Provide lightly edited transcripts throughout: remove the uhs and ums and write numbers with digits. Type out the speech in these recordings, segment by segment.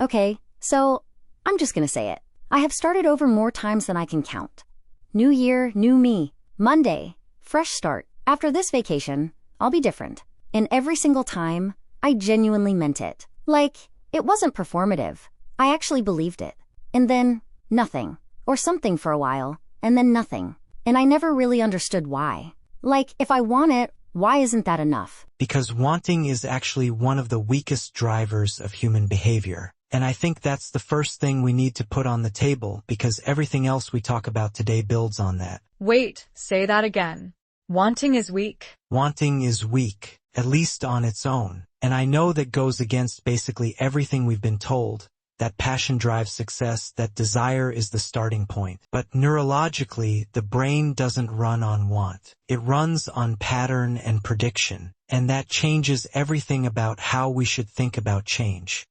Okay, so I'm just gonna say it. I have started over more times than I can count. New year, new me. Monday, fresh start. After this vacation, I'll be different. And every single time, I genuinely meant it. Like, it wasn't performative. I actually believed it. And then, nothing. Or something for a while, and then nothing. And I never really understood why. Like, if I want it, why isn't that enough? Because wanting is actually one of the weakest drivers of human behavior. And I think that's the first thing we need to put on the table, because everything else we talk about today builds on that. Wait, say that again. Wanting is weak. Wanting is weak, at least on its own. And I know that goes against basically everything we've been told, that passion drives success, that desire is the starting point. But neurologically, the brain doesn't run on want. It runs on pattern and prediction. And that changes everything about how we should think about change.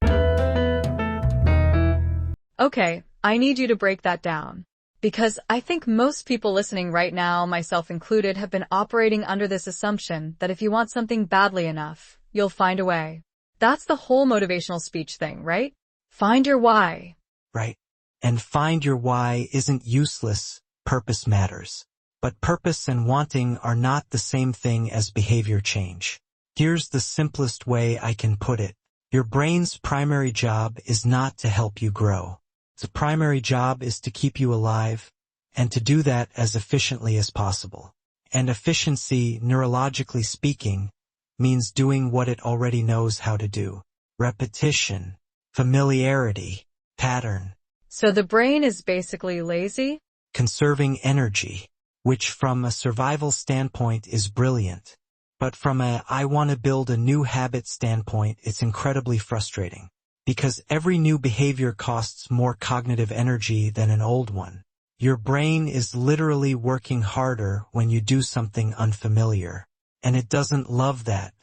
Okay, I need you to break that down. Because I think most people listening right now, myself included, have been operating under this assumption that if you want something badly enough, you'll find a way. That's the whole motivational speech thing, right? Find your why. Right. And find your why isn't useless. Purpose matters. But purpose and wanting are not the same thing as behavior change. Here's the simplest way I can put it. Your brain's primary job is not to help you grow. The primary job is to keep you alive, and to do that as efficiently as possible. And efficiency, neurologically speaking, means doing what it already knows how to do. Repetition, familiarity, pattern. So the brain is basically lazy? Conserving energy, which from a survival standpoint is brilliant. But from a I want to build a new habit standpoint, it's incredibly frustrating. Because every new behavior costs more cognitive energy than an old one. Your brain is literally working harder when you do something unfamiliar. And it doesn't love that.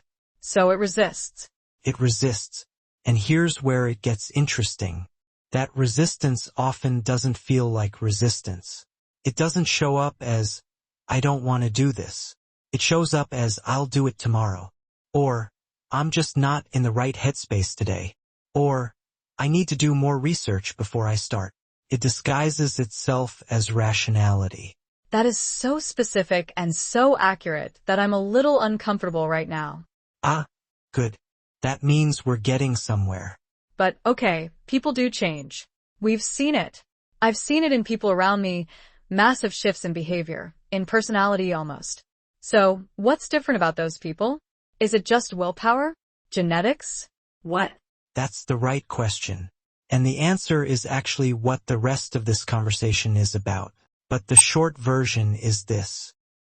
So it resists. It resists. And here's where it gets interesting. That resistance often doesn't feel like resistance. It doesn't show up as, I don't want to do this. It shows up as, I'll do it tomorrow. Or, I'm just not in the right headspace today. Or, I need to do more research before I start. It disguises itself as rationality. That is so specific and so accurate that I'm a little uncomfortable right now. Ah, good. That means we're getting somewhere. But, okay, people do change. We've seen it. I've seen it in people around me, massive shifts in behavior, in personality almost. So, what's different about those people? Is it just willpower? Genetics? What? That's the right question. And the answer is actually what the rest of this conversation is about. But the short version is this.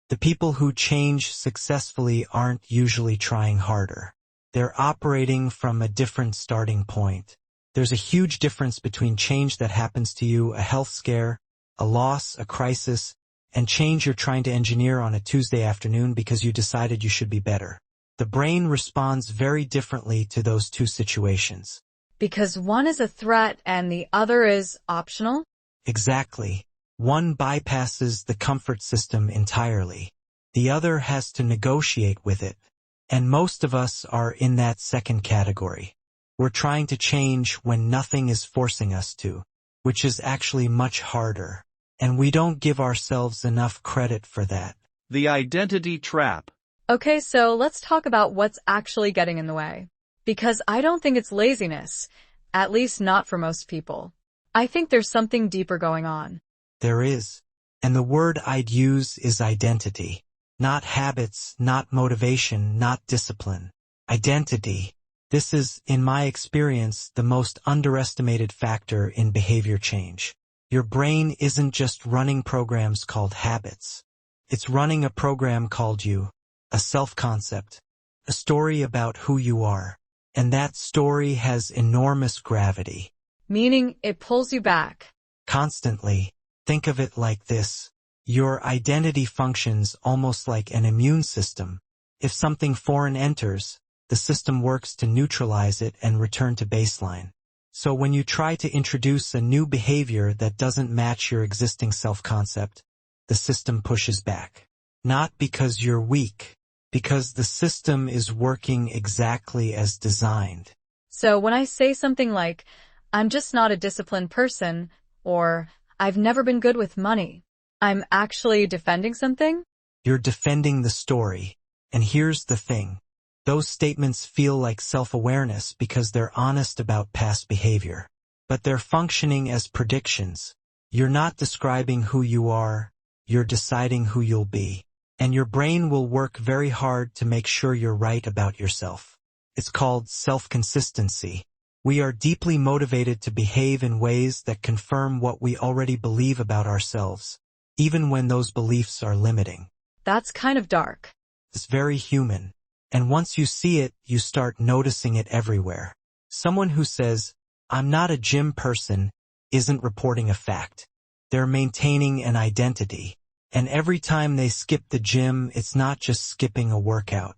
The people who change successfully aren't usually trying harder. They're operating from a different starting point. There's a huge difference between change that happens to you, a health scare, a loss, a crisis, and change you're trying to engineer on a Tuesday afternoon because you decided you should be better. The brain responds very differently to those two situations. Because one is a threat and the other is optional? Exactly. One bypasses the comfort system entirely. The other has to negotiate with it. And most of us are in that second category. We're trying to change when nothing is forcing us to, which is actually much harder. And we don't give ourselves enough credit for that. The identity trap. Okay, so let's talk about what's actually getting in the way. Because I don't think it's laziness, at least not for most people. I think there's something deeper going on. There is. And the word I'd use is identity. Not habits, not motivation, not discipline. Identity. This is, in my experience, the most underestimated factor in behavior change. Your brain isn't just running programs called habits. It's running a program called you, a self-concept, a story about who you are. And that story has enormous gravity. Meaning it pulls you back. Constantly. Think of it like this. Your identity functions almost like an immune system. If something foreign enters, the system works to neutralize it and return to baseline. So when you try to introduce a new behavior that doesn't match your existing self-concept, the system pushes back. Not because you're weak, because the system is working exactly as designed. So when I say something like, I'm just not a disciplined person, or I've never been good with money. I'm actually defending something? You're defending the story. And here's the thing. Those statements feel like self-awareness because they're honest about past behavior. But they're functioning as predictions. You're not describing who you are, you're deciding who you'll be. And your brain will work very hard to make sure you're right about yourself. It's called self-consistency. We are deeply motivated to behave in ways that confirm what we already believe about ourselves, even when those beliefs are limiting. That's kind of dark. It's very human. And once you see it, you start noticing it everywhere. Someone who says, "I'm not a gym person," isn't reporting a fact. They're maintaining an identity. And every time they skip the gym, it's not just skipping a workout.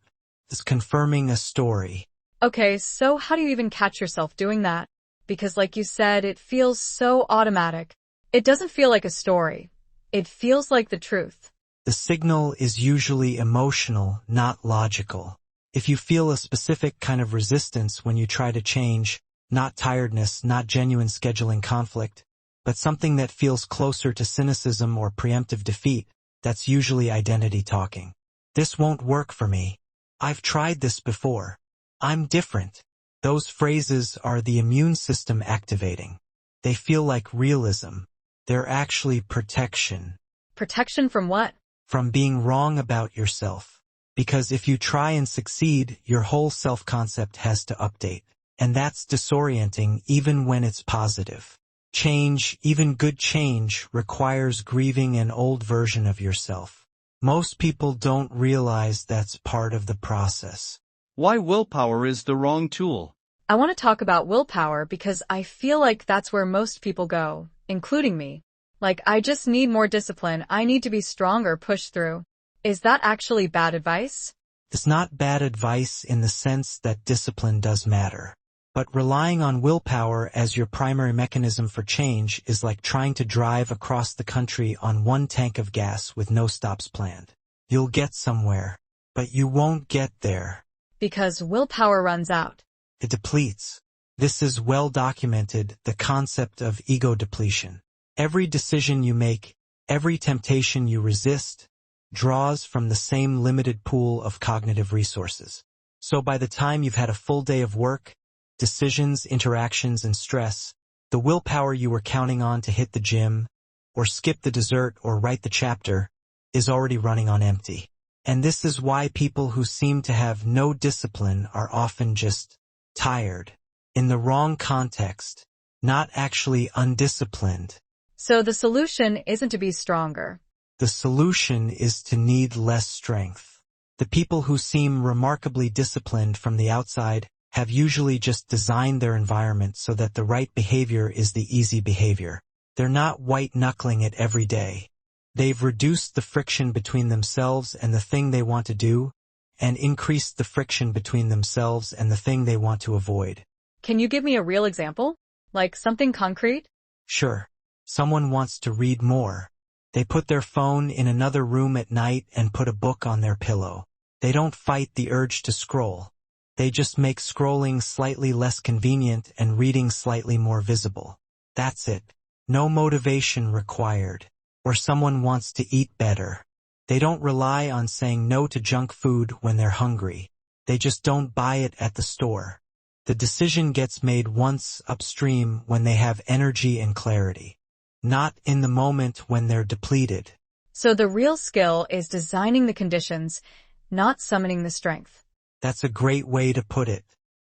It's confirming a story. Okay, so how do you even catch yourself doing that? Because like you said, it feels so automatic. It doesn't feel like a story. It feels like the truth. The signal is usually emotional, not logical. If you feel a specific kind of resistance when you try to change, not tiredness, not genuine scheduling conflict, but something that feels closer to cynicism or preemptive defeat, that's usually identity talking. This won't work for me. I've tried this before. I'm different. Those phrases are the immune system activating. They feel like realism. They're actually protection. Protection from what? From being wrong about yourself. Because if you try and succeed, your whole self-concept has to update. And that's disorienting even when it's positive. Change, even good change, requires grieving an old version of yourself. Most people don't realize that's part of the process. Why willpower is the wrong tool? I want to talk about willpower because I feel like that's where most people go, including me. Like, I just need more discipline, I need to be stronger, push through. Is that actually bad advice? It's not bad advice in the sense that discipline does matter. But relying on willpower as your primary mechanism for change is like trying to drive across the country on one tank of gas with no stops planned. You'll get somewhere, but you won't get there. Because willpower runs out. It depletes. This is well documented, the concept of ego depletion. Every decision you make, every temptation you resist, draws from the same limited pool of cognitive resources. So by the time you've had a full day of work, decisions, interactions, and stress, the willpower you were counting on to hit the gym, or skip the dessert, or write the chapter, is already running on empty. And this is why people who seem to have no discipline are often just tired, in the wrong context, not actually undisciplined. So the solution isn't to be stronger. The solution is to need less strength. The people who seem remarkably disciplined from the outside have usually just designed their environment so that the right behavior is the easy behavior. They're not white-knuckling it every day. They've reduced the friction between themselves and the thing they want to do, and increased the friction between themselves and the thing they want to avoid. Can you give me a real example? Like something concrete? Sure. Someone wants to read more. They put their phone in another room at night and put a book on their pillow. They don't fight the urge to scroll. They just make scrolling slightly less convenient and reading slightly more visible. That's it. No motivation required. Or someone wants to eat better. They don't rely on saying no to junk food when they're hungry. They just don't buy it at the store. The decision gets made once upstream when they have energy and clarity. Not in the moment when they're depleted. So the real skill is designing the conditions, not summoning the strength. That's a great way to put it.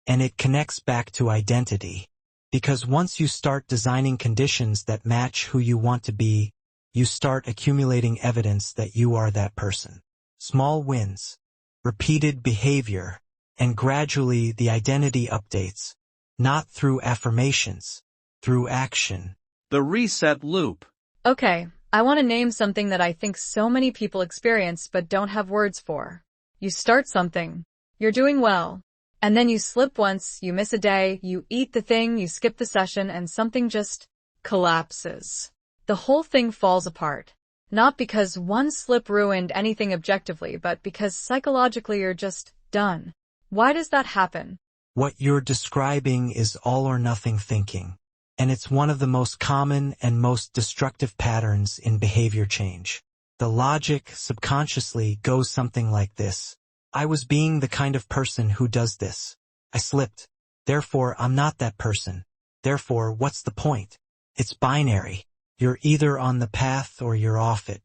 And it connects back to identity. Because once you start designing conditions that match who you want to be, you start accumulating evidence that you are that person. Small wins, repeated behavior, and gradually the identity updates. Not through affirmations, through action. The reset loop. Okay, I want to name something that I think so many people experience but don't have words for. You start something. You're doing well. And then you slip once, you miss a day, you eat the thing, you skip the session, and something just collapses. The whole thing falls apart. Not because one slip ruined anything objectively, but because psychologically you're just done. Why does that happen? What you're describing is all or nothing thinking. And it's one of the most common and most destructive patterns in behavior change. The logic subconsciously goes something like this. I was being the kind of person who does this. I slipped. Therefore, I'm not that person. Therefore, what's the point? It's binary. You're either on the path or you're off it.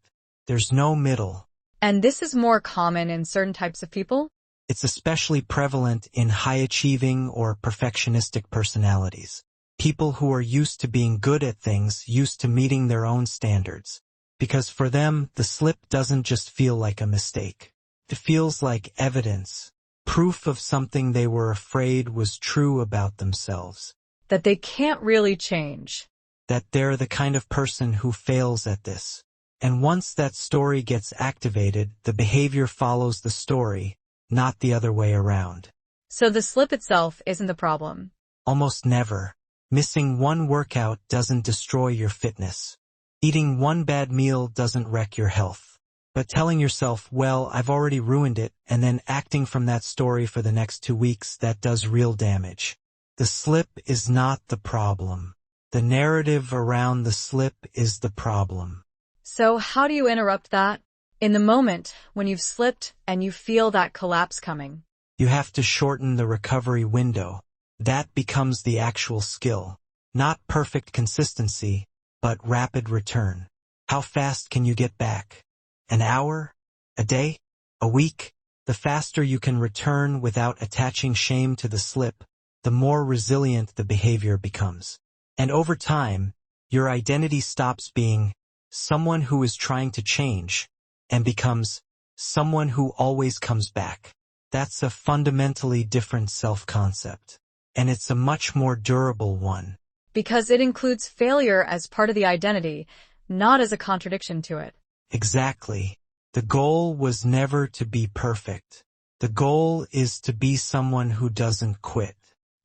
There's no middle. And this is more common in certain types of people? It's especially prevalent in high-achieving or perfectionistic personalities. People who are used to being good at things, used to meeting their own standards. Because for them, the slip doesn't just feel like a mistake. It feels like evidence, proof of something they were afraid was true about themselves. That they can't really change. That they're the kind of person who fails at this. And once that story gets activated, the behavior follows the story, not the other way around. So the slip itself isn't the problem. Almost never. Missing one workout doesn't destroy your fitness. Eating one bad meal doesn't wreck your health. But telling yourself, well, I've already ruined it, and then acting from that story for the next 2 weeks, that does real damage. The slip is not the problem. The narrative around the slip is the problem. So how do you interrupt that? In the moment, when you've slipped and you feel that collapse coming. You have to shorten the recovery window. That becomes the actual skill. Not perfect consistency, but rapid return. How fast can you get back? An hour? A day? A week? The faster you can return without attaching shame to the slip, the more resilient the behavior becomes. And over time, your identity stops being someone who is trying to change and becomes someone who always comes back. That's a fundamentally different self-concept. And it's a much more durable one. Because it includes failure as part of the identity, not as a contradiction to it. Exactly. The goal was never to be perfect. The goal is to be someone who doesn't quit.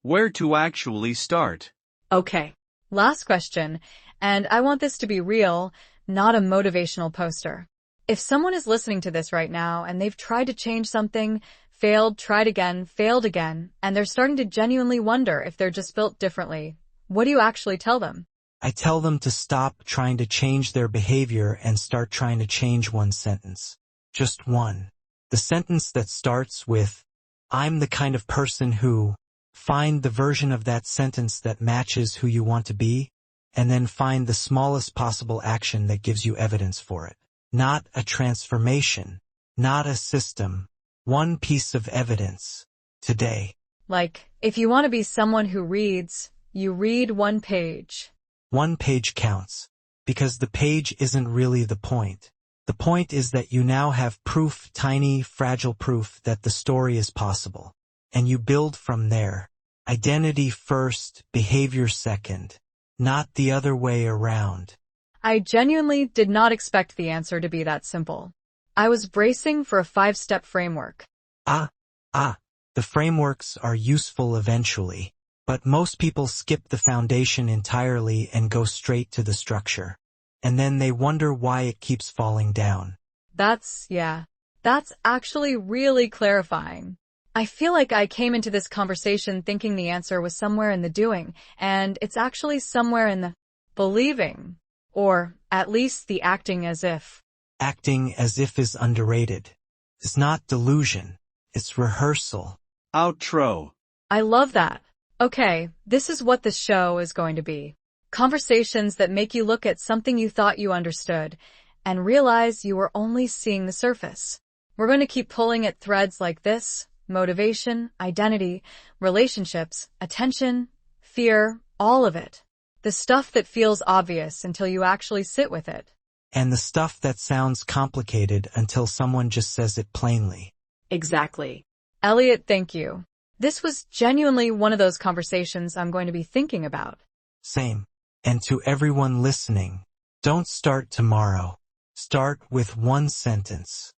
Where to actually start? Okay. Last question, and I want this to be real, not a motivational poster. If someone is listening to this right now and they've tried to change something, failed, tried again, failed again, and they're starting to genuinely wonder if they're just built differently, what do you actually tell them? I tell them to stop trying to change their behavior and start trying to change one sentence. Just one. The sentence that starts with, I'm the kind of person who, find the version of that sentence that matches who you want to be, and then find the smallest possible action that gives you evidence for it. Not a transformation, not a system, one piece of evidence. Today. Like, if you want to be someone who reads, you read one page. One page counts, because the page isn't really the point. The point is that you now have proof, tiny, fragile proof that the story is possible. And you build from there. Identity first, behavior second. Not the other way around. I genuinely did not expect the answer to be that simple. I was bracing for a 5-step framework. The frameworks are useful eventually, but most people skip the foundation entirely and go straight to the structure. And then they wonder why it keeps falling down. That's actually really clarifying. I feel like I came into this conversation thinking the answer was somewhere in the doing, and it's actually somewhere in the believing, or at least the acting as if. Acting as if is underrated. It's not delusion, it's rehearsal. Outro. I love that. Okay, this is what the show is going to be. Conversations that make you look at something you thought you understood and realize you were only seeing the surface. We're going to keep pulling at threads like this: motivation, identity, relationships, attention, fear, all of it. The stuff that feels obvious until you actually sit with it. And the stuff that sounds complicated until someone just says it plainly. Exactly. Elliot, thank you. This was genuinely one of those conversations I'm going to be thinking about. Same. And to everyone listening, don't start tomorrow. Start with one sentence.